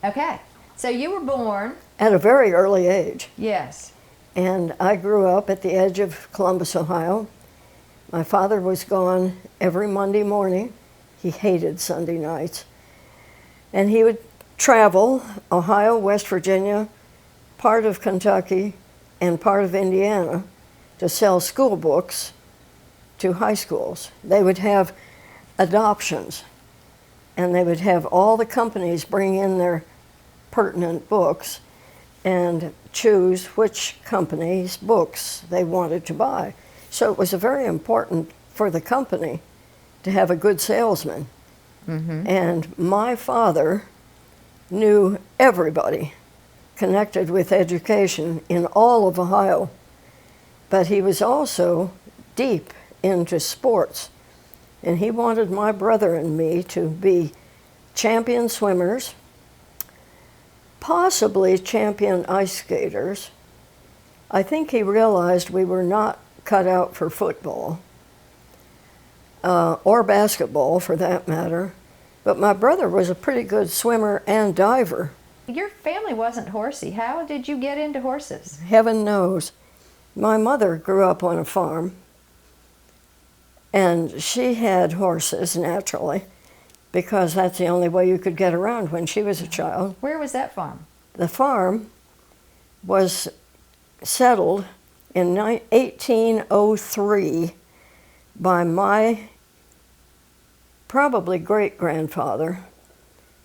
Okay. So you were born. At a very early age. Yes. And I grew up at the edge of Columbus, Ohio. My father was gone every Monday morning. He hated Sunday nights. And he would travel Ohio, West Virginia, part of Kentucky, and part of Indiana to sell school books to high schools. They would have adoptions, and they would have all the companies bring in their pertinent books and choose which company's books they wanted to buy. So it was very important for the company to have a good salesman. Mm-hmm. And my father knew everybody connected with education in all of Ohio, but he was also deep into sports. And he wanted my brother and me to be champion swimmers, possibly champion ice skaters. I think he realized we were not cut out for football, or basketball for that matter. But my brother was a pretty good swimmer and diver. Your family wasn't horsey. How did you get into horses? Heaven knows. My mother grew up on a farm, and she had horses naturally, because that's the only way you could get around when she was a child. Where was that farm? The farm was settled in 1803 by my probably great-grandfather,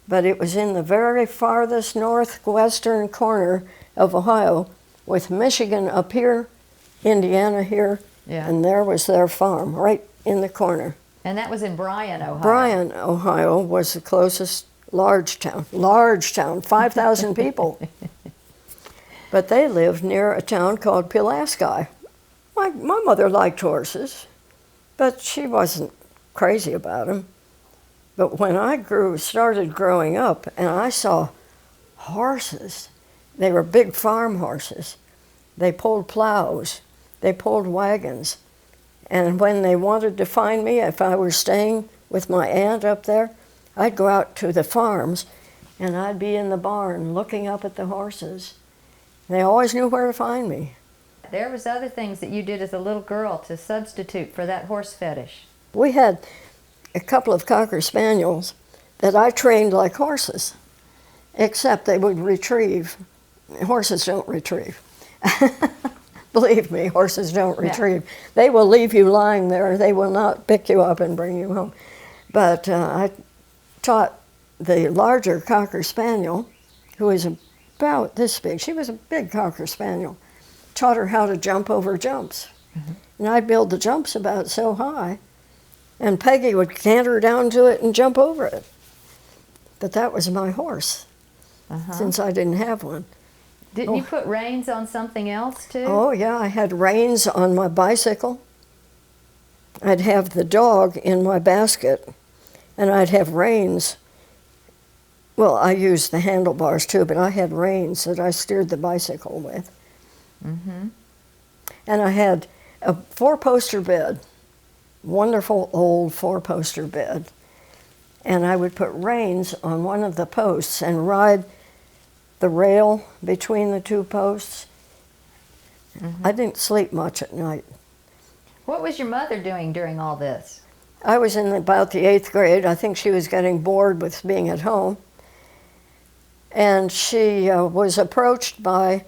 but it was in the very farthest northwestern corner of Ohio, with Michigan up here, Indiana here, and there was their farm right in the corner. And that was in Bryan, Ohio. Bryan, Ohio was the closest large town, 5,000 people. But they lived near a town called Pulaski. My mother liked horses, but she wasn't crazy about them. But when I started growing up and I saw horses, they were big farm horses. They pulled plows, they pulled wagons. And when they wanted to find me, if I were staying with my aunt up there, I'd go out to the farms and I'd be in the barn looking up at the horses. They always knew where to find me. There was other things that you did as a little girl to substitute for that horse fetish. We had a couple of Cocker Spaniels that I trained like horses, except they would retrieve. Horses don't retrieve. Believe me, horses don't retrieve. They will leave you lying there. They will not pick you up and bring you home. But I taught the larger Cocker Spaniel, who was about this big. She was a big Cocker Spaniel. Taught her how to jump over jumps. Mm-hmm. And I'd build the jumps about so high, and Peggy would canter down to it and jump over it. But that was my horse, since I didn't have one. Didn't you put reins on something else, too? Oh, yeah, I had reins on my bicycle. I'd have the dog in my basket, and I'd have reins. Well, I used the handlebars, too, but I had reins that I steered the bicycle with. Mm-hmm. And I had a four-poster bed, wonderful old four-poster bed. And I would put reins on one of the posts and ride the rail between the two posts. Mm-hmm. I didn't sleep much at night. What was your mother doing during all this? I was in about the 8th grade. I think she was getting bored with being at home. And she was approached by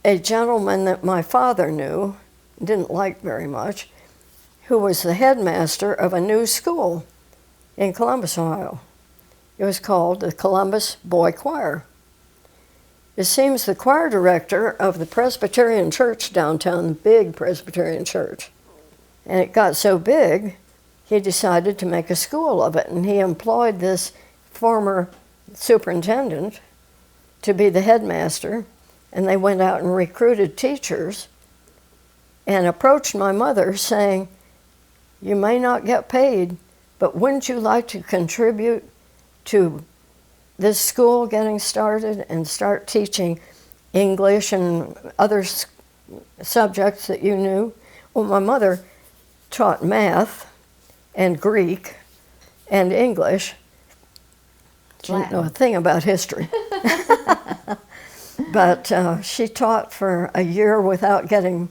a gentleman that my father knew, didn't like very much, who was the headmaster of a new school in Columbus, Ohio. It was called the Columbus Boy Choir. It seems the choir director of the Presbyterian church downtown, the big Presbyterian church, and it got so big, he decided to make a school of it, and he employed this former superintendent to be the headmaster, and they went out and recruited teachers and approached my mother saying, "You may not get paid, but wouldn't you like to contribute to this school getting started and start teaching English and other subjects that you knew?" Well, my mother taught math and Greek and English, She didn't know a thing about history. But she taught for a year without getting,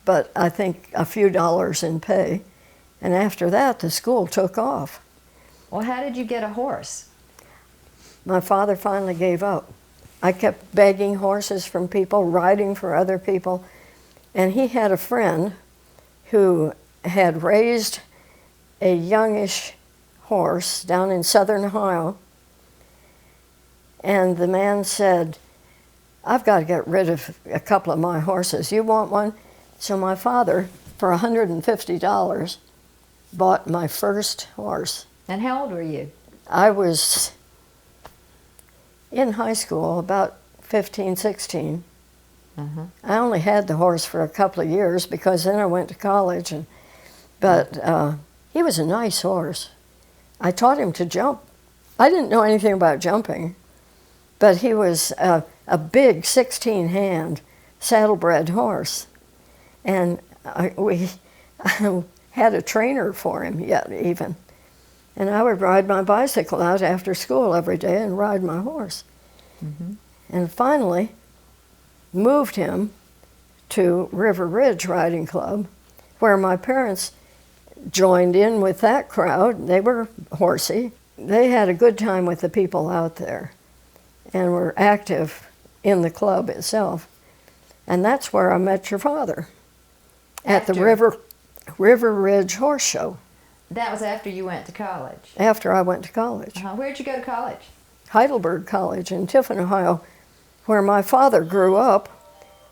but I think a few dollars in pay. And after that, the school took off. Well, how did you get a horse? My father finally gave up. I kept begging horses from people, riding for other people. And he had a friend who had raised a youngish horse down in southern Ohio. And the man said, I've got to get rid of a couple of my horses. You want one? So my father, for $150, bought my first horse. And how old were you? I was in high school, about 15, 16. Uh-huh. I only had the horse for a couple of years because then I went to college. But he was a nice horse. I taught him to jump. I didn't know anything about jumping, but he was a big 16-hand saddlebred horse. And we had a trainer for him yet even. And I would ride my bicycle out after school every day and ride my horse. Mm-hmm. And finally moved him to River Ridge Riding Club, where my parents joined in with that crowd. They were horsey. They had a good time with the people out there and were active in the club itself. And that's where I met your father, at the River Ridge Horse Show. That was after you went to college? After I went to college. Where'd you go to college? Heidelberg College in Tiffin, Ohio, where my father grew up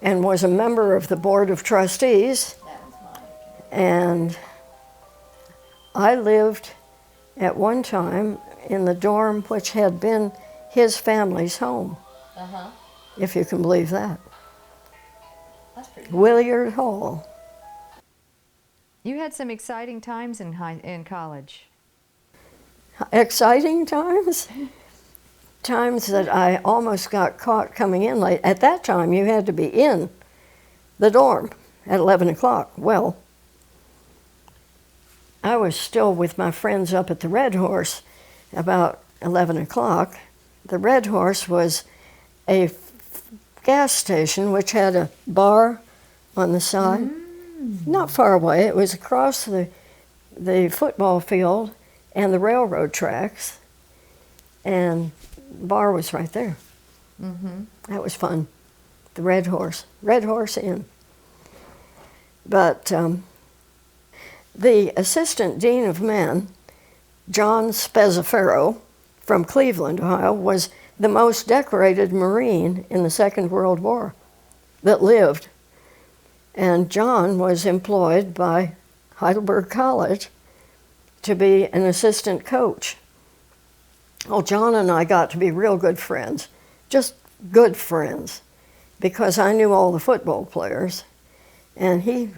and was a member of the Board of Trustees. That was mine. And I lived at one time in the dorm which had been his family's home, Uh-huh. if you can believe that. That's pretty Williard Hall. You had some exciting times in college. Exciting times? Times that I almost got caught coming in late. At that time, you had to be in the dorm at 11 o'clock. Well, I was still with my friends up at the Red Horse about 11 o'clock. The Red Horse was a gas station which had a bar on the side. Not far away. It was across the football field and the railroad tracks. And the bar was right there. Mm-hmm. That was fun. The Red Horse Inn. But the assistant dean of men, John Spezzafero from Cleveland, Ohio, was the most decorated Marine in the Second World War that lived. And John was employed by Heidelberg College to be an assistant coach. Well, John and I got to be real good friends, just good friends, because I knew all the football players. And he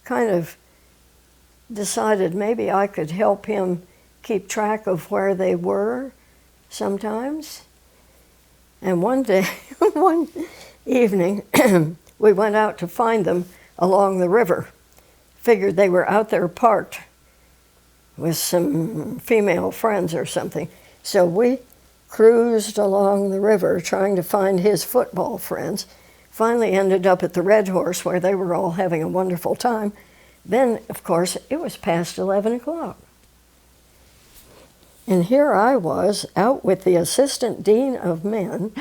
kind of decided maybe I could help him keep track of where they were sometimes. And one day, one evening, we went out to find them along the river. Figured they were out there parked with some female friends or something. So we cruised along the river trying to find his football friends. Finally ended up at the Red Horse where they were all having a wonderful time. Then, of course, it was past 11 o'clock. And here I was out with the assistant dean of men,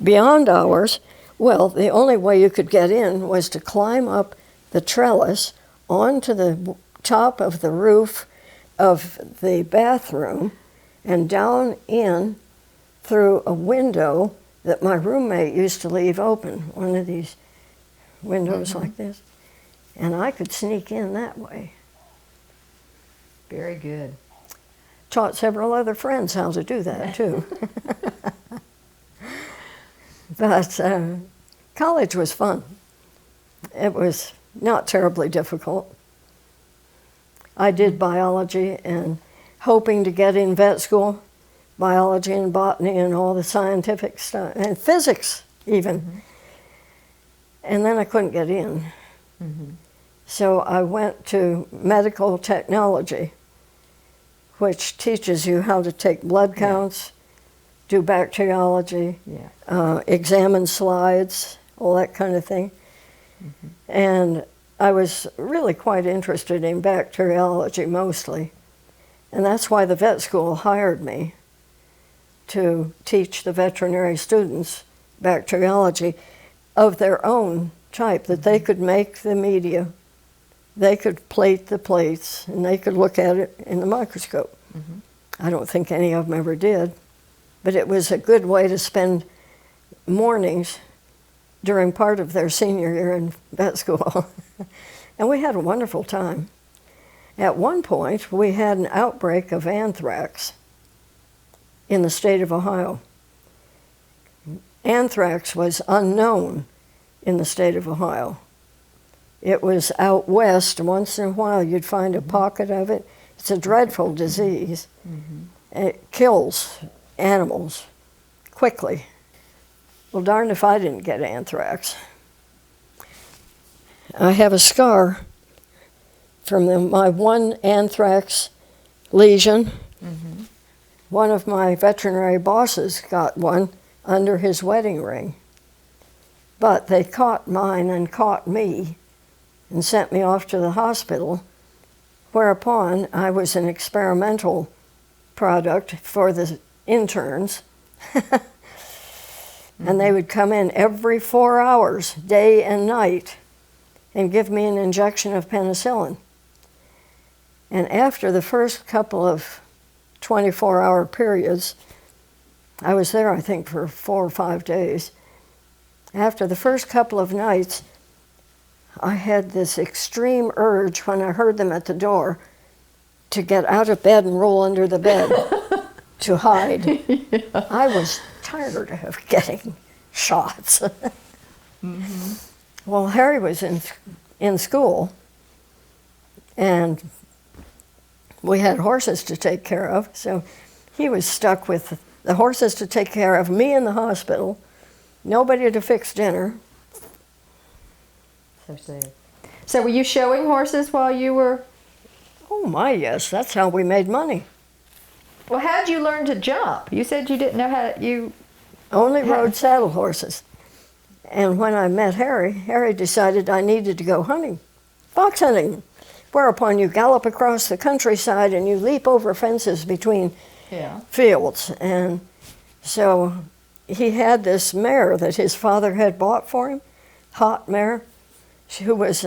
beyond hours. Well, the only way you could get in was to climb up the trellis onto the top of the roof of the bathroom and down in through a window that my roommate used to leave open, one of these windows like this. And I could sneak in that way. Very good. Taught several other friends how to do that, too. But college was fun. It was not terribly difficult. I did biology and hoping to get in vet school, biology and botany and all the scientific stuff, and physics even. Mm-hmm. And then I couldn't get in. Mm-hmm. So I went to medical technology, which teaches you how to take blood counts, do bacteriology, examine slides, all that kind of thing. Mm-hmm. And I was really quite interested in bacteriology mostly. And that's why the vet school hired me to teach the veterinary students bacteriology of their own type, that they could make the media, they could plate the plates, and they could look at it in the microscope. Mm-hmm. I don't think any of them ever did, but it was a good way to spend mornings during part of their senior year in vet school. And we had a wonderful time. At one point, we had an outbreak of anthrax in the state of Ohio. Anthrax was unknown in the state of Ohio. It was out west. Once in a while, you'd find a pocket of it. It's a dreadful disease. Mm-hmm. It kills animals quickly. Well, darned if I didn't get anthrax. I have a scar from my one anthrax lesion. Mm-hmm. One of my veterinary bosses got one under his wedding ring. But they caught mine and caught me and sent me off to the hospital, whereupon I was an experimental product for the interns. And they would come in every 4 hours, day and night, and give me an injection of penicillin. And after the first couple of 24-hour periods, I was there, I think, for 4 or 5 days. After the first couple of nights, I had this extreme urge when I heard them at the door to get out of bed and roll under the bed to hide. Yeah. I was tired of getting shots. Mm-hmm. Well, Harry was in school, and we had horses to take care of, so he was stuck with the horses to take care of, me in the hospital, nobody to fix dinner. So sad. So were you showing horses while you were? Oh my, yes, that's how we made money. Well, how'd you learn to jump? You said you didn't know how to, Only rode saddle horses. And when I met Harry decided I needed to go hunting, fox hunting, whereupon you gallop across the countryside and you leap over fences between fields. And so he had this mare that his father had bought for him, hot mare, who was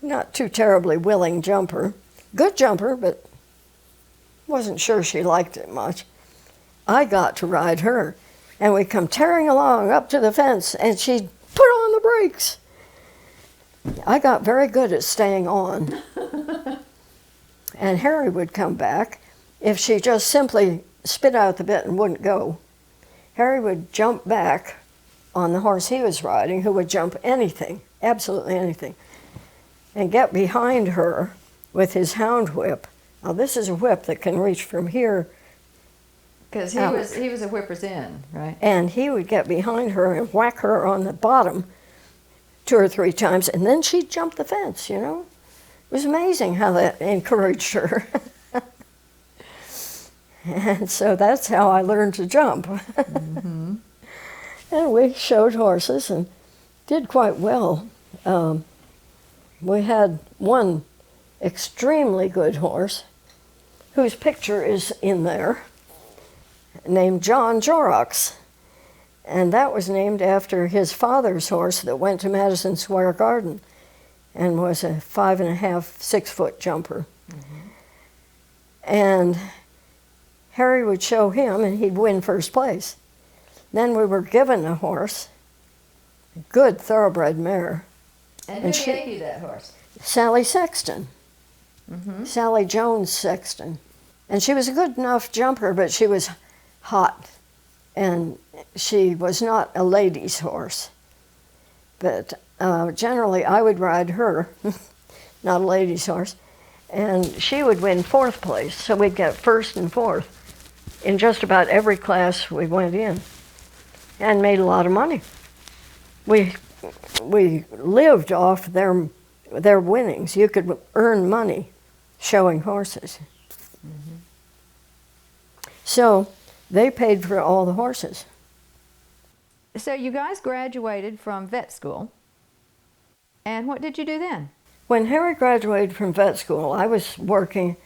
not too terribly willing jumper. Good jumper, but wasn't sure she liked it much. I got to ride her, and we come tearing along up to the fence, and she'd put on the brakes. I got very good at staying on. And Harry would come back if she just simply spit out the bit and wouldn't go. Harry would jump back on the horse he was riding, who would jump anything, absolutely anything, and get behind her with his hound whip. Now this is a whip that can reach from here. Because he was a whipper's in, right? And he would get behind her and whack her on the bottom 2 or 3 times, and then she'd jump the fence, you know? It was amazing how that encouraged her. And so that's how I learned to jump. Mm-hmm. And we showed horses and did quite well. We had one extremely good horse, whose picture is in there, named John Jorrocks. And that was named after his father's horse that went to Madison Square Garden and was a 5.5, 6 foot jumper. Mm-hmm. And Harry would show him and he'd win first place. Then we were given a horse, a good thoroughbred mare. And who gave you that horse? Sally Sexton. Mm-hmm. Sally Jones Sexton. And she was a good enough jumper, but she was hot. And she was not a lady's horse. But generally I would ride her, not a lady's horse, and she would win 4th place. So we'd get 1st and 4th in just about every class we went in, and made a lot of money. We lived off their winnings. You could earn money showing horses. So they paid for all the horses. So you guys graduated from vet school, and what did you do then? When Harry graduated from vet school, I was working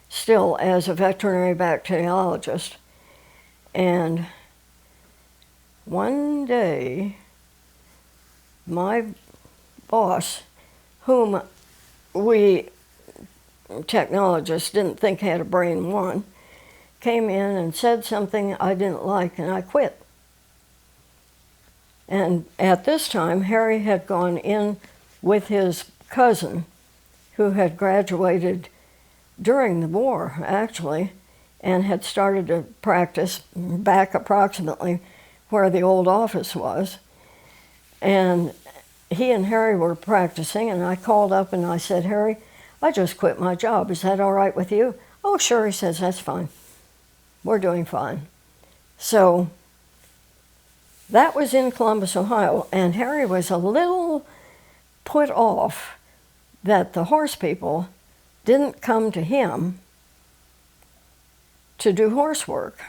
still as a veterinary bacteriologist. And one day, my boss, whom we technologists didn't think had a brain one, came in and said something I didn't like, and I quit. And at this time, Harry had gone in with his cousin, who had graduated during the war, actually, and had started to practice back approximately where the old office was. And he and Harry were practicing, and I called up and I said, Harry, I just quit my job. Is that all right with you? Oh, sure, he says, that's fine. We're doing fine. So that was in Columbus, Ohio, and Harry was a little put off that the horse people didn't come to him to do horse work.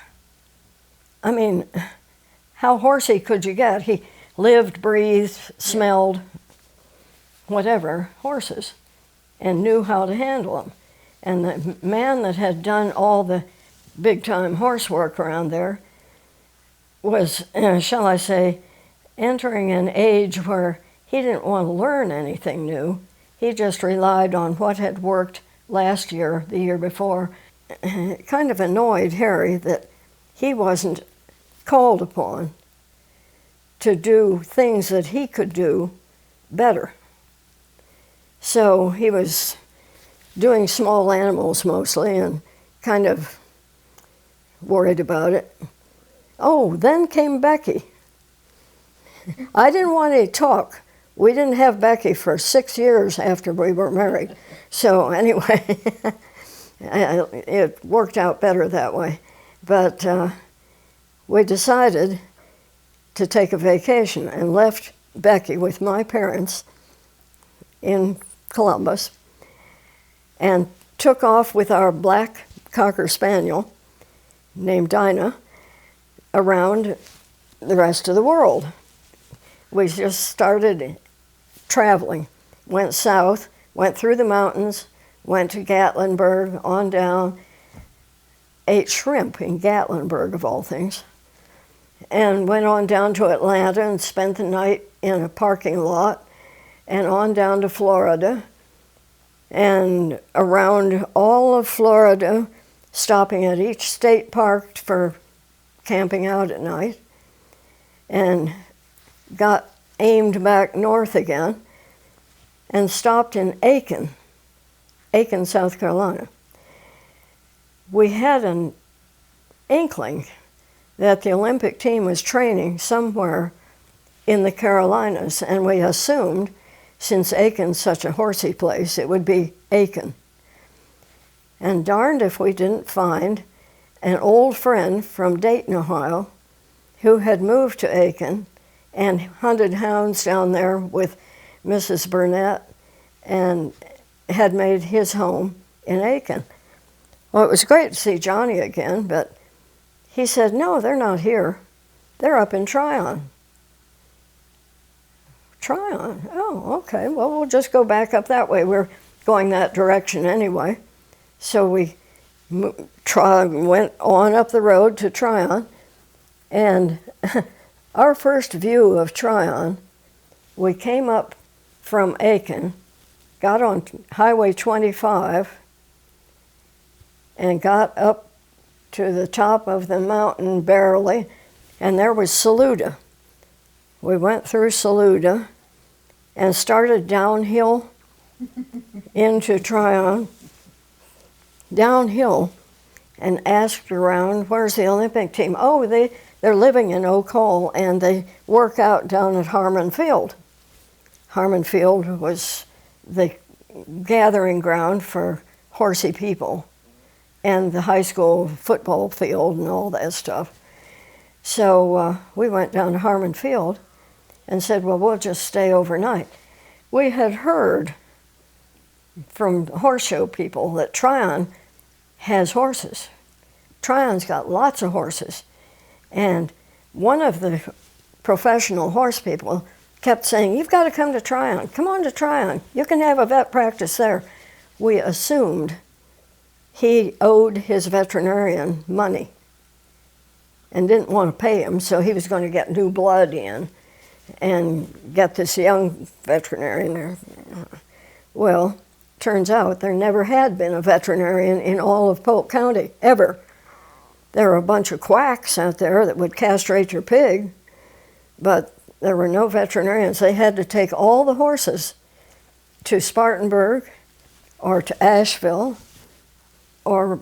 I mean, how horsey could you get? He lived, breathed, smelled, whatever, horses, and knew how to handle them. And the man that had done all the big-time horse work around there was, shall I say, entering an age where he didn't want to learn anything new. He just relied on what had worked last year, the year before. It kind of annoyed Harry that he wasn't called upon to do things that he could do better. So he was doing small animals mostly and kind of worried about it. Oh, then came Becky. I didn't want any talk. We didn't have Becky for 6 years after we were married. So anyway, it worked out better that way. But we decided to take a vacation and left Becky with my parents in Columbus and took off with our black Cocker Spaniel named Dinah around the rest of the world. We just started traveling, went south, went through the mountains, went to Gatlinburg, on down, ate shrimp in Gatlinburg of all things, and went on down to Atlanta and spent the night in a parking lot, and on down to Florida, and around all of Florida, stopping at each state park for camping out at night, and got aimed back north again and stopped in Aiken, South Carolina. We had an inkling that the Olympic team was training somewhere in the Carolinas, and we assumed, since Aiken's such a horsey place, it would be Aiken. And darned if we didn't find an old friend from Dayton, Ohio, who had moved to Aiken and hunted hounds down there with Mrs. Burnett and had made his home in Aiken. Well, it was great to see Johnny again, but he said, no, they're not here. They're up in Tryon. Tryon? Oh, okay. Well, we'll just go back up that way. We're going that direction anyway. So we went on up the road to Tryon, and our first view of Tryon, we came up from Aiken, got on Highway 25, and got up to the top of the mountain barely, and there was Saluda. We went through Saluda and started downhill into Tryon, downhill, and asked around, where's the Olympic team? Oh, they're living in Oak Hall, and they work out down at Harmon Field. Harmon Field was the gathering ground for horsey people, and the high school football field and all that stuff. So we went down to Harmon Field and said, well, we'll just stay overnight. We had heard from horse show people that Tryon has horses. Tryon's got lots of horses. And one of the professional horse people kept saying, "You've got to come to Tryon. Come on to Tryon. You can have a vet practice there." We assumed he owed his veterinarian money and didn't want to pay him, so he was going to get new blood in and get this young veterinarian there. Well, turns out there never had been a veterinarian in all of Polk County, ever. There were a bunch of quacks out there that would castrate your pig, but there were no veterinarians. They had to take all the horses to Spartanburg or to Asheville or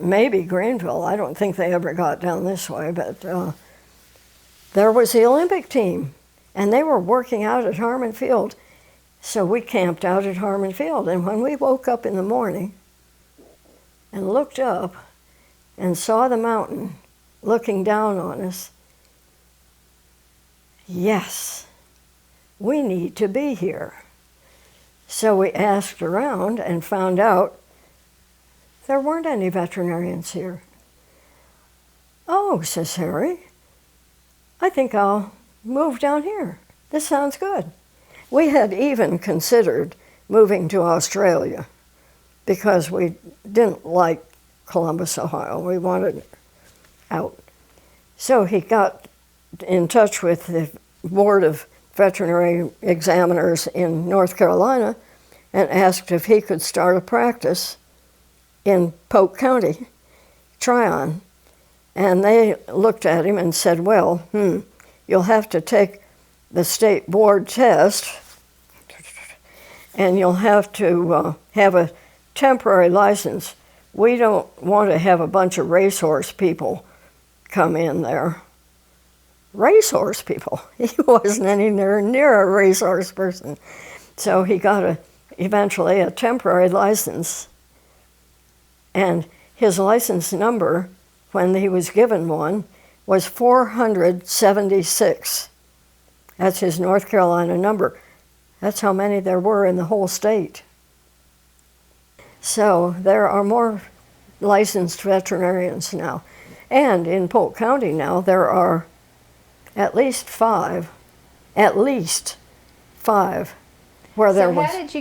maybe Greenville. I don't think they ever got down this way, but there was the Olympic team, and they were working out at Harmon Field. So we camped out at Harmon Field, and when we woke up in the morning and looked up and saw the mountain looking down on us, yes, we need to be here. So we asked around and found out there weren't any veterinarians here. "Oh," says Harry, "I think I'll move down here. This sounds good." We had even considered moving to Australia because we didn't like Columbus, Ohio. We wanted out. So he got in touch with the Board of Veterinary Examiners in North Carolina and asked if he could start a practice in Polk County, Tryon. And they looked at him and said, "Well, you'll have to take the state board test, and you'll have to have a temporary license. We don't want to have a bunch of racehorse people come in there." Racehorse people? He wasn't anywhere near a racehorse person. So he got eventually a temporary license, and his license number, when he was given one, was 476. That's his North Carolina number. That's how many there were in the whole state. So there are more licensed veterinarians now. And in Polk County now, there are at least five, where there was. So how did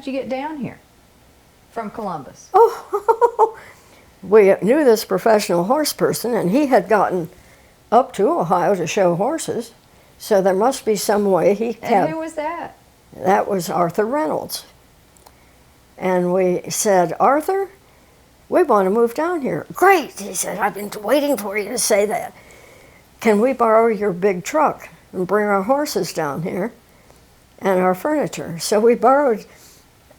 you get down here from Columbus? Oh, we knew this professional horse person, and he had gotten up to Ohio to show horses, so there must be some way he had. And who was that? That was Arthur Reynolds. And we said, "Arthur, we want to move down here." "Great," he said, "I've been waiting for you to say that. Can we borrow your big truck and bring our horses down here and our furniture?" So we borrowed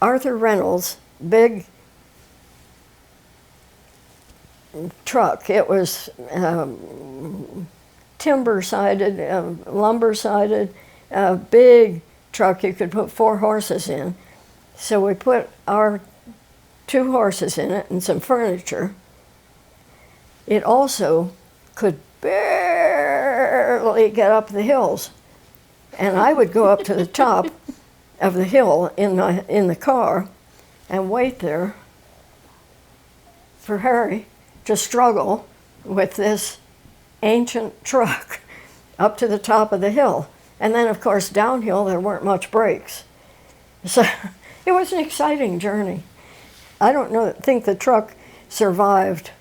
Arthur Reynolds' big truck. It was timber-sided, lumber-sided, big truck you could put 4 horses in. So we put our 2 horses in it and some furniture. It also could barely get up the hills. And I would go up to the top of the hill in the car and wait there for Harry to struggle with this ancient truck up to the top of the hill. And then, of course, downhill there weren't much brakes. So it was an exciting journey. I don't think the truck survived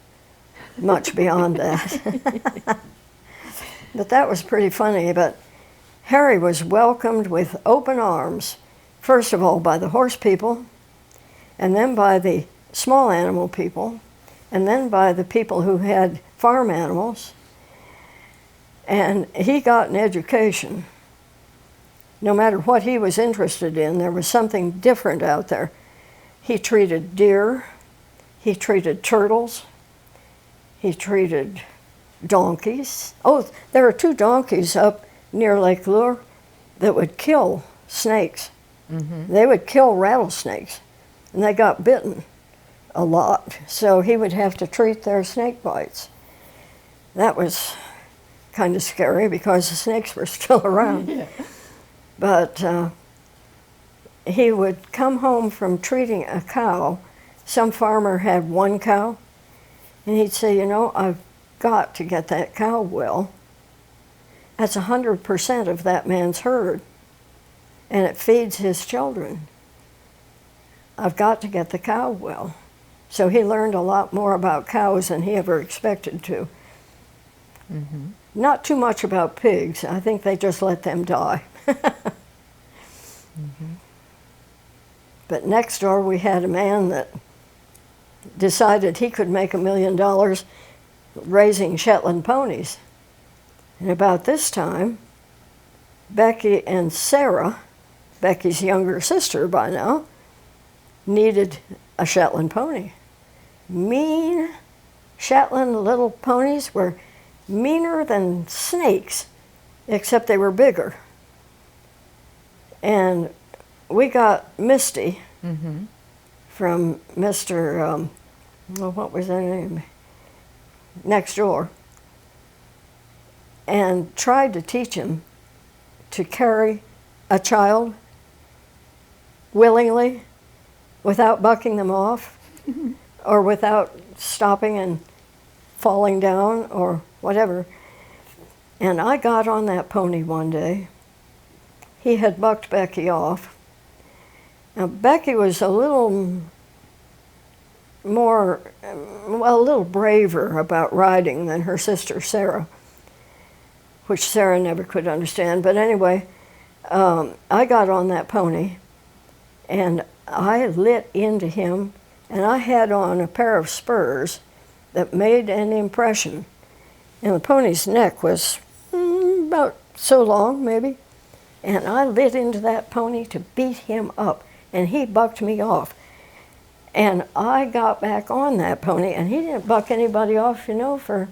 much beyond that. But that was pretty funny. But Harry was welcomed with open arms, first of all by the horse people, and then by the small animal people, and then by the people who had farm animals. And he got an education. No matter what he was interested in, there was something different out there. He treated deer, he treated turtles, he treated donkeys. Oh, there were 2 donkeys up near Lake Lure that would kill snakes. Mm-hmm. They would kill rattlesnakes, and they got bitten a lot. So he would have to treat their snake bites. That was kind of scary because the snakes were still around. Yeah. But he would come home from treating a cow. Some farmer had one cow, and he'd say, you know, I've got to get that cow well. That's 100% of that man's herd, and it feeds his children. I've got to get the cow well. So he learned a lot more about cows than he ever expected to. Mm-hmm. Not too much about pigs. I think they just let them die. Mm-hmm. But next door we had a man that decided he could make $1 million raising Shetland ponies. And about this time, Becky and Sarah, Becky's younger sister by now, needed a Shetland pony. Mean Shetland little ponies were meaner than snakes, except they were bigger. And we got Misty Mm-hmm. from Mr. What was that name? Next door, and tried to teach him to carry a child willingly without bucking them off or without stopping and falling down or whatever. And I got on that pony one day. He had bucked Becky off. Now, Becky was a little more, well, a little braver about riding than her sister Sarah, which Sarah never could understand. But anyway, I got on that pony and I lit into him, and I had on a pair of spurs that made an impression. And the pony's neck was about so long, maybe. And I lit into that pony to beat him up, and he bucked me off. And I got back on that pony, and he didn't buck anybody off, you know, for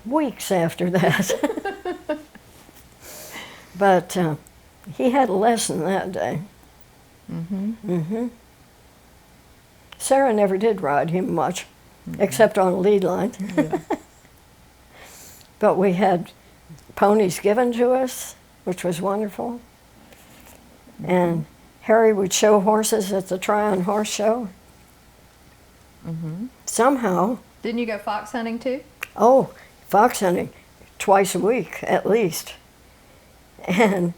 weeks after that. But he had a lesson that day. Mm-hmm. Mm-hmm. Sarah never did ride him much, except on a lead line. Yeah. But we had ponies given to us, which was wonderful. And Harry would show horses at the Tryon horse show. Mm-hmm. Somehow, Didn't you go fox hunting too? fox hunting twice a week at least. And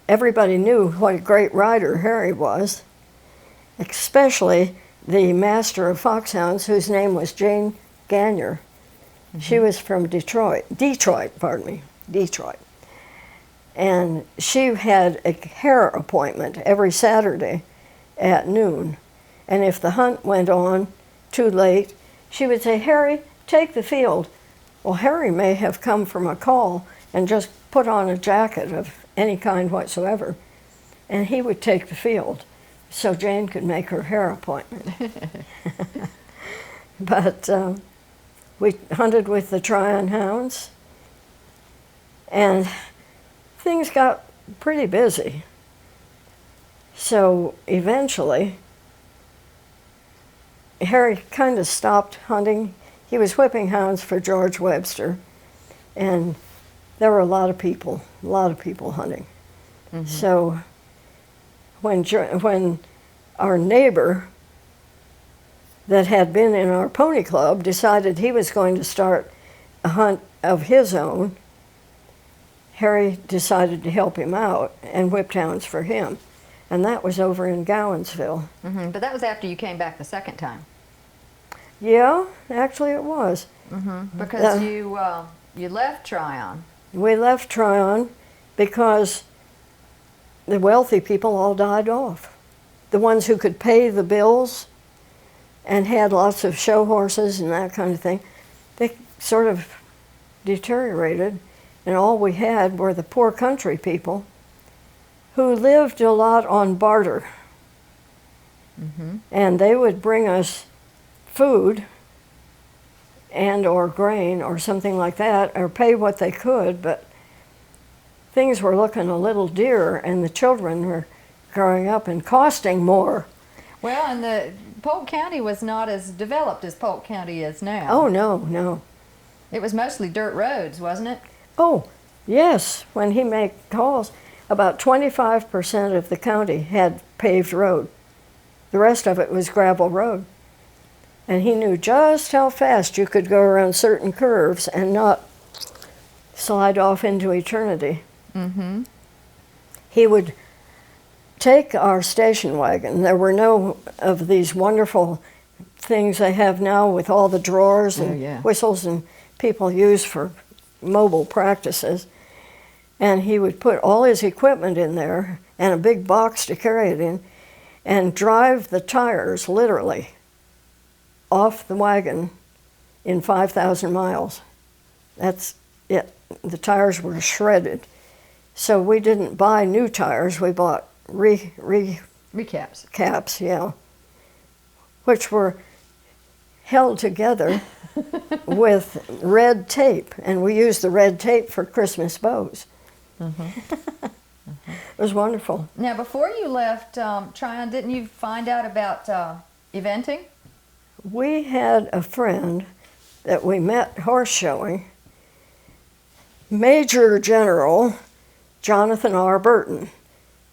everybody knew what a great rider Harry was, especially the master of foxhounds, whose name was Jane Gagne. Mm-hmm. She was from Detroit. And she had a hare appointment every Saturday at noon. And if the hunt went on too late, she would say, Harry, take the field. Well, Harry may have come from a call and just put on a jacket of any kind whatsoever, and he would take the field so Jane could make her hare appointment. But we hunted with the Tryon hounds, and things got pretty busy. So eventually, Harry kind of stopped hunting. He was whipping hounds for George Webster, and there were a lot of people hunting. Mm-hmm. So when our neighbor that had been in our pony club decided he was going to start a hunt of his own, Harry decided to help him out and whipped hounds for him. And that was over in Gowensville. Mm-hmm. But that was after you came back the second time. Yeah, actually it was. Mm-hmm. Because you left Tryon. We left Tryon because the wealthy people all died off. The ones who could pay the bills and had lots of show horses and that kind of thing, they sort of deteriorated, and all we had were the poor country people who lived a lot on barter. Mm-hmm. And they would bring us food and or grain or something like that, or pay what they could, but things were looking a little dear, and the children were growing up and costing more. Well, and the Polk County was not as developed as Polk County is now. Oh, no. It was mostly dirt roads, wasn't it? Oh, yes, when he made calls. about 25% of the county had paved road. The rest of it was gravel road. And he knew just how fast you could go around certain curves and not slide off into eternity. Mm-hmm. He would take our station wagon. There were no of these wonderful things they have now with all the drawers and whistles and people use for mobile practices. And he would put all his equipment in there and a big box to carry it in and drive the tires literally off the wagon in 5,000 miles. That's it. The tires were shredded. So we didn't buy new tires, we bought recaps. Caps, yeah, which were held together with red tape, and we used the red tape for Christmas bows. Mm-hmm. It was wonderful. Now, before you left Tryon, didn't you find out about eventing? We had a friend that we met horse showing, Major General Jonathan R. Burton,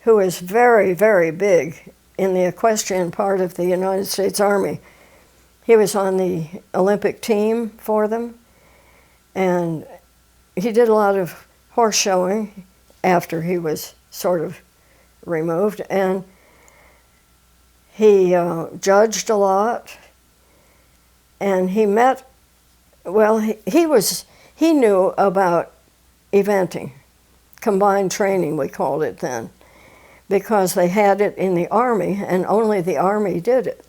who is very, very big in the equestrian part of the United States Army. He was on the Olympic team for them, and he did a lot of horse showing after he was sort of removed, and he judged a lot, and he met, well, he knew about eventing, combined training we called it then, because they had it in the Army and only the Army did it.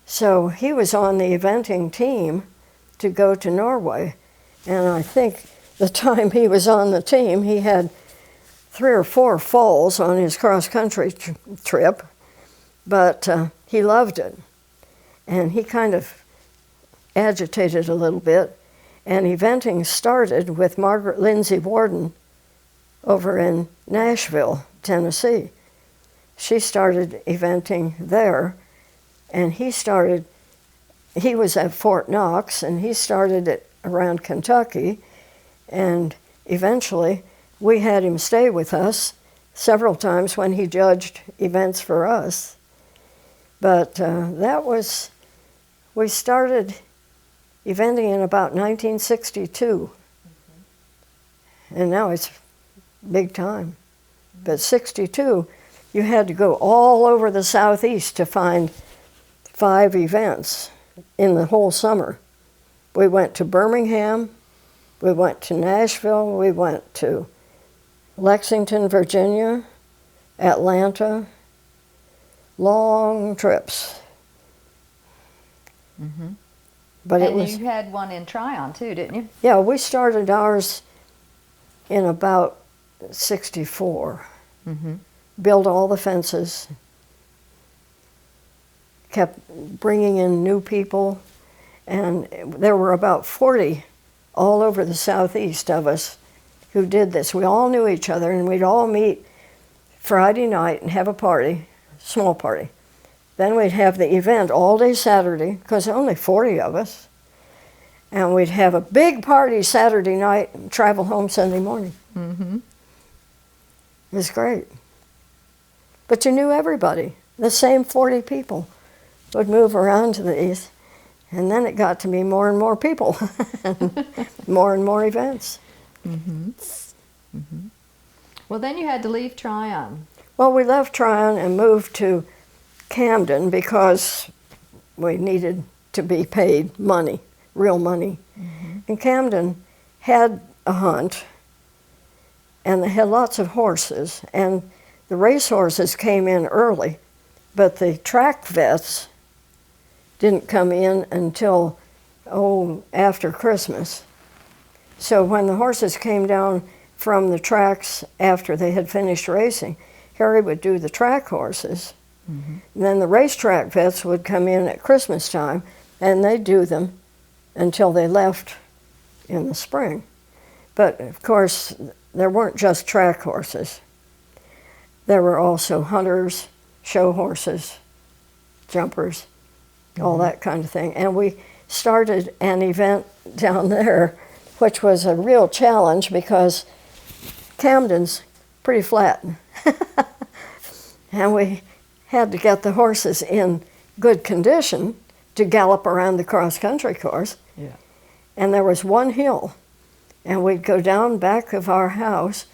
So he was on the eventing team to go to Norway, and I think the time he was on the team he had 3 or 4 falls on his cross-country trip, but he loved it. And he kind of agitated a little bit, and eventing started with Margaret Lindsay Warden over in Nashville, Tennessee. She started eventing there, and he was at Fort Knox, and he started it around Kentucky, and eventually we had him stay with us several times when he judged events for us. But we started eventing in about 1962, and now it's big time. But 62, you had to go all over the Southeast to find 5 events in the whole summer. We went to Birmingham, we went to Nashville, we went to Lexington, Virginia, Atlanta, long trips. Mm-hmm. But and you had one in Tryon too, didn't you? Yeah, we started ours in about 64. Mm-hmm. Built all the fences, kept bringing in new people, and there were about 40 all over the Southeast of us who did this. We all knew each other, and we'd all meet Friday night and have a party, small party. Then we'd have the event all day Saturday, because only 40 of us, and we'd have a big party Saturday night and travel home Sunday morning. Mm-hmm. It was great. But you knew everybody. The same 40 people would move around to these, and then it got to be more and more people, and more events. Mm-hmm. Mm-hmm. Well, then you had to leave Tryon. Well, we left Tryon and moved to Camden because we needed to be paid money, real money. Mm-hmm. And Camden had a hunt, and they had lots of horses, and the race horses came in early, but the track vets didn't come in until, after Christmas. So when the horses came down from the tracks after they had finished racing, Harry would do the track horses. Mm-hmm. And then the racetrack vets would come in at Christmas time, and they'd do them until they left in the spring. But of course, there weren't just track horses. There were also hunters, show horses, jumpers, all that kind of thing. And we started an event down there, which was a real challenge because Camden's pretty flat. And we had to get the horses in good condition to gallop around the cross-country course. Yeah. And there was one hill, and we'd go down back of our house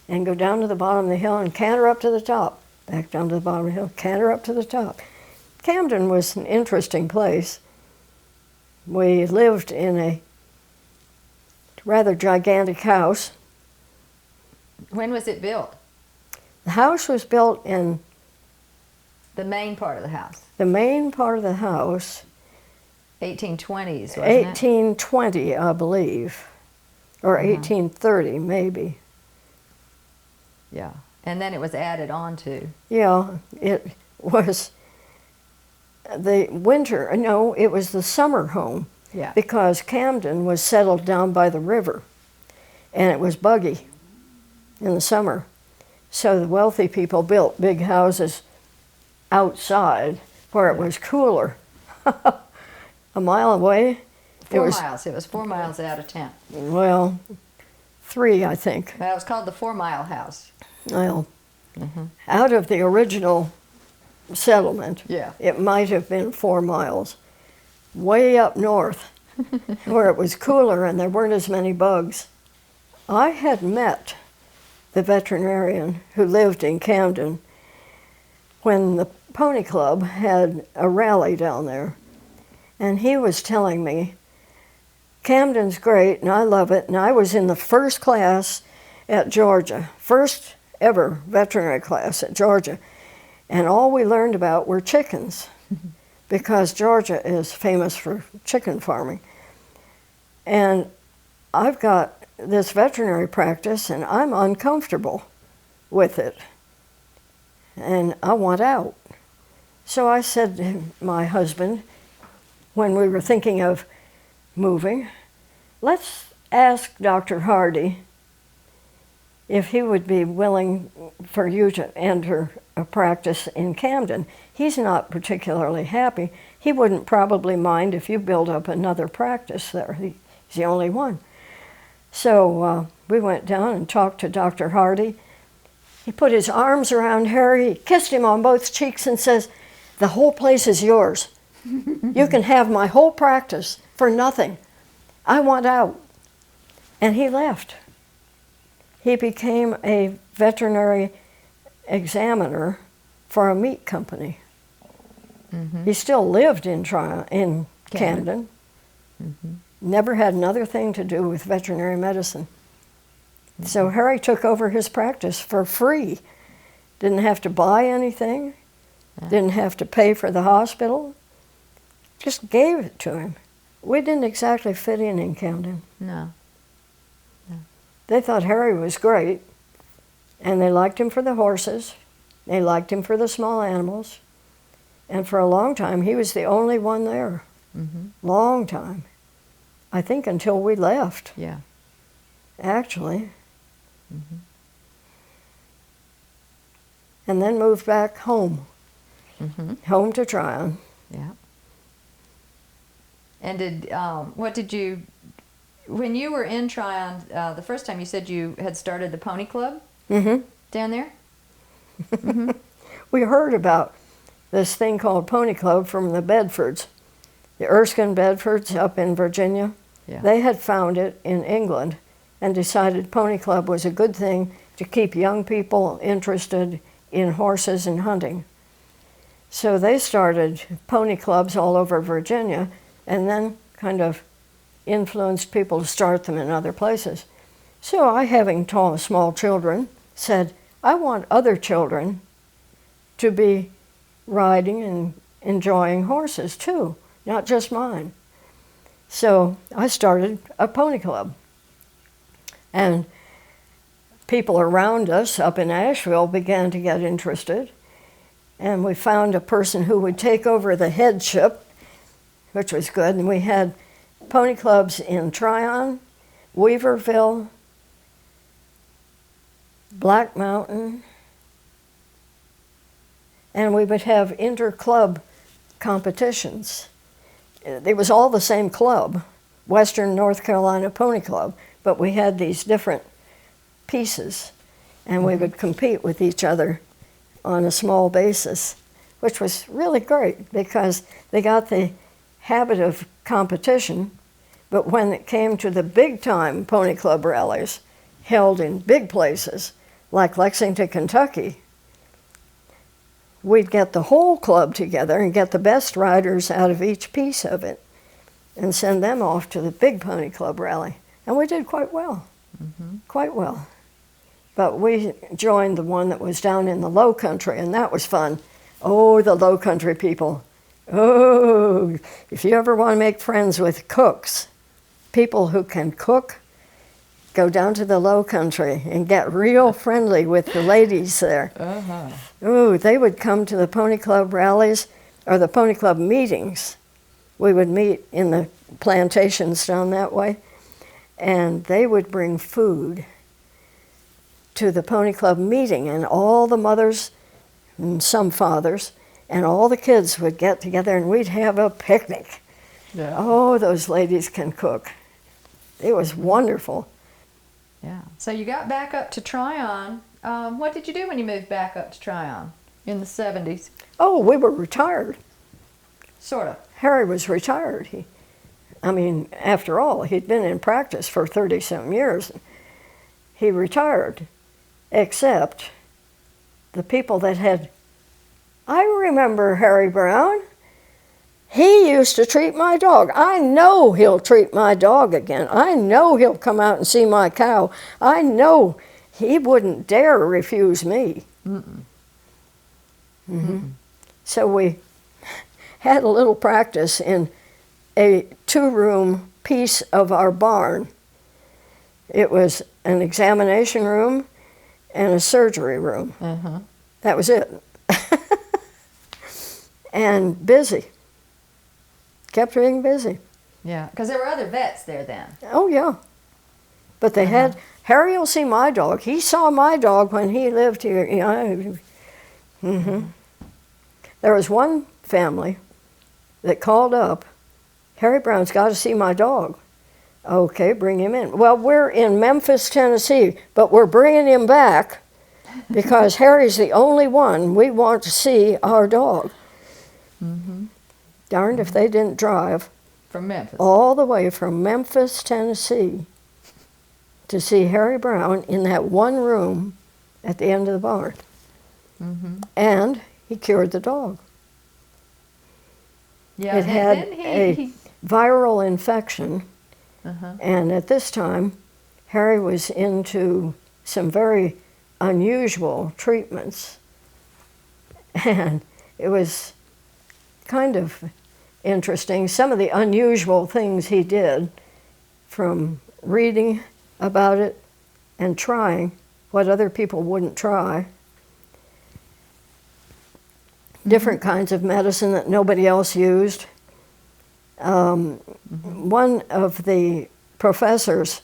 and go down to the bottom of the hill and canter up to the top, back down to the bottom of the hill, canter up to the top. Camden was an interesting place. We lived in a rather gigantic house. When was it built? The house was built in The main part of the house? the main part of the house, 1820s, wasn't it? 1820, I believe, or 1830 maybe. Yeah. And then it was added on to. Yeah, it was the winter, no, it was the summer home. Yeah. Because Camden was settled down by the river, and it was buggy in the summer. So the wealthy people built big houses outside where it was cooler. A mile away. 4 miles. It was 4 miles out of town. Well, 3, I think. Well, it was called the 4 Mile House. Well, out of the original settlement, Yeah. it might have been 4 miles. Way up north, where it was cooler and there weren't as many bugs. I had met the veterinarian who lived in Camden when the Pony Club had a rally down there. And he was telling me, Camden's great and I love it, and I was in the first class at Georgia, first ever veterinary class at Georgia, and all we learned about were chickens. Because Georgia is famous for chicken farming. And I've got this veterinary practice and I'm uncomfortable with it. And I want out. So I said to my husband, when we were thinking of moving, let's ask Dr. Hardy if he would be willing for you to enter a practice in Camden. He's not particularly happy. He wouldn't probably mind if you build up another practice there. He's the only one. So we went down and talked to Dr. Hardy. He put his arms around Harry, he kissed him on both cheeks and says, the whole place is yours. You can have my whole practice for nothing. I want out. And he left. He became a veterinary examiner for a meat company. He still lived in Tryon, in Camden. Never had another thing to do with veterinary medicine. So Harry took over his practice for free. Didn't have to buy anything. Didn't have to pay for the hospital. Just gave it to him. We didn't exactly fit in Camden. No. They thought Harry was great, and they liked him for the horses. They liked him for the small animals. And for a long time, he was the only one there. Long time. I think until we left, Yeah. actually. And then moved back home. Home to Tryon. Yeah. And what did you, when you were in Tryon, the first time you said you had started the Pony Club down there? We heard about this thing called Pony Club from the Bedfords, the Erskine Bedfords up in Virginia. Yeah. They had found it in England and decided Pony Club was a good thing to keep young people interested in horses and hunting. So they started pony clubs all over Virginia and then kind of influenced people to start them in other places. So I, having taught small children, said, I want other children to be riding and enjoying horses too, not just mine. So I started a pony club. And people around us up in Asheville began to get interested. And we found a person who would take over the headship, which was good. And we had pony clubs in Tryon, Weaverville, Black Mountain, and we would have inter-club competitions. It was all the same club, Western North Carolina Pony Club, but we had these different pieces. and we would compete with each other on a small basis, which was really great because they got the habit of competition. But when it came to the big-time pony club rallies held in big places like Lexington, Kentucky, we'd get the whole club together and get the best riders out of each piece of it and send them off to the big pony club rally. And we did quite well, quite well. But we joined the one that was down in the low country, and that was fun. Oh, the low country people. Oh, if you ever want to make friends with cooks, people who can cook, go down to the low country and get real friendly with the ladies there. Oh, they would come to the pony club rallies or the pony club meetings. We would meet in the plantations down that way, and they would bring food to the pony club meeting, and all the mothers and some fathers and all the kids would get together and we'd have a picnic. Yeah. Oh, those ladies can cook. It was wonderful. Yeah. So you got back up to Tryon. What did you do when you moved back up to Tryon in the 70s? Oh, we were retired. Sort of. Harry was retired. After all, he'd been in practice for 30-some years. He retired, except the people that had... I remember Harry Brown. He used to treat my dog. I know he'll treat my dog again. I know he'll come out and see my cow. I know he wouldn't dare refuse me. So we had a little practice in a 2-room piece of our barn. It was an examination room and a surgery room. That was it. And busy. Kept being busy. Yeah, because there were other vets there then. Oh, yeah. But they had, Harry will see my dog. He saw my dog when he lived here. There was one family that called up, Harry Brown's got to see my dog. Okay, bring him in. Well, we're in Memphis, Tennessee, but we're bringing him back because Harry's the only one we want to see our dog. Darned if they didn't drive from Memphis all the way from Memphis, Tennessee to see Harry Brown in that one room at the end of the barn. And he cured the dog. Yeah, it had a viral infection. And at this time, Harry was into some very unusual treatments. And it was kind of interesting, some of the unusual things he did, from reading about it and trying what other people wouldn't try. Different kinds of medicine that nobody else used. One of the professors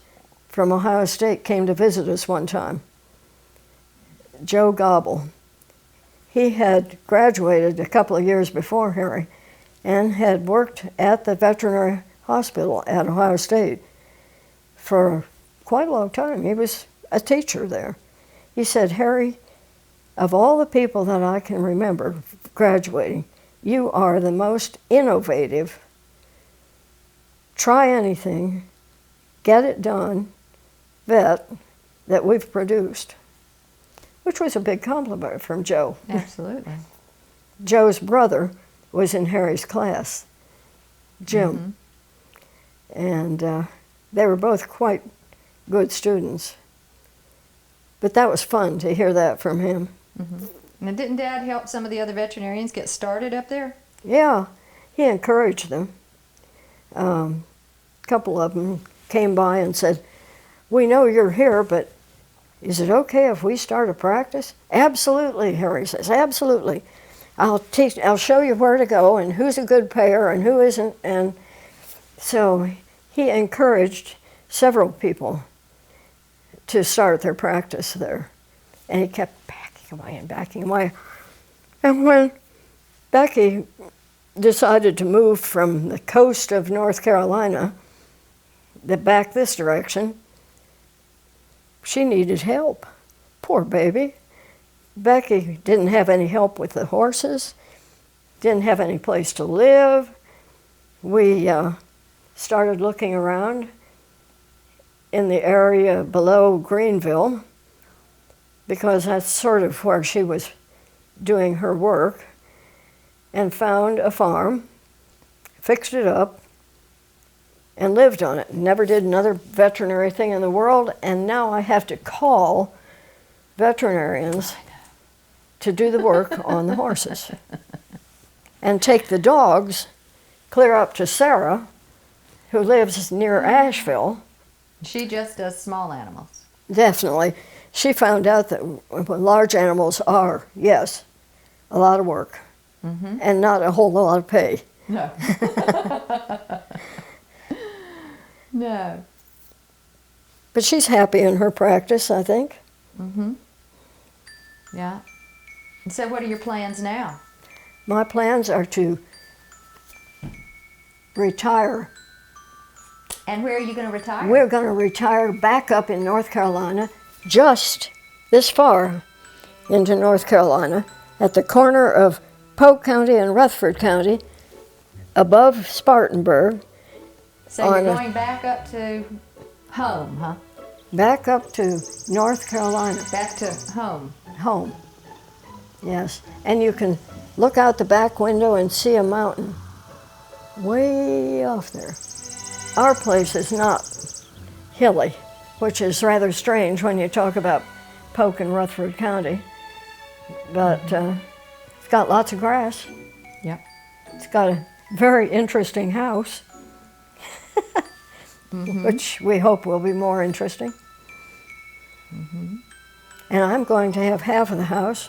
from Ohio State came to visit us one time, Joe Gobble. He had graduated a couple of years before Harry and had worked at the veterinary hospital at Ohio State for quite a long time. He was a teacher there. He said, Harry, of all the people that I can remember graduating, you are the most innovative. Try anything, get it done, vet that we've produced. Which was a big compliment from Joe. Absolutely. Joe's brother was in Harry's class, Jim. And they were both quite good students. But that was fun to hear that from him. Now, didn't Dad help some of the other veterinarians get started up there? Yeah, he encouraged them. A couple of them came by and said, we know you're here, but is it okay if we start a practice? Absolutely, Harry says, absolutely. I'll show you where to go and who's a good payer and who isn't. And so he encouraged several people to start their practice there. And he kept backing away and backing away. And when Becky decided to move from the coast of North Carolina back this direction, she needed help. Poor baby. Becky didn't have any help with the horses, didn't have any place to live. We started looking around in the area below Greenville, because that's sort of where she was doing her work, and found a farm, fixed it up, and lived on it. Never did another veterinary thing in the world, and now I have to call veterinarians to do the work on the horses. And take the dogs clear up to Sarah, who lives near Asheville. She just does small animals. Definitely. She found out that large animals are, yes, a lot of work, and not a whole lot of pay. No. No. But she's happy in her practice, I think. Yeah. And so what are your plans now? My plans are to retire. And where are you going to retire? We're going to retire back up in North Carolina, just this far into North Carolina, at the corner of Polk County and Rutherford County, above Spartanburg. So you're going back up to home, huh? Back up to North Carolina. Back to home. Home. Yes. And you can look out the back window and see a mountain way off there. Our place is not hilly, which is rather strange when you talk about Polk and Rutherford County. But it's got lots of grass. Yep. It's got a very interesting house, which we hope will be more interesting. And I'm going to have half of the house.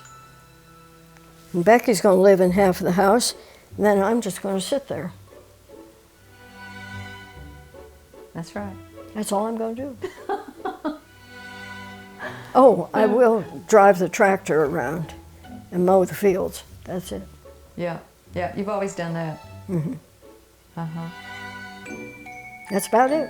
And Becky's going to live in half of the house, and then I'm just going to sit there. That's right. That's all I'm going to do. Oh, I will drive the tractor around and mow the fields. That's it. Yeah. Yeah. You've always done that. That's about it.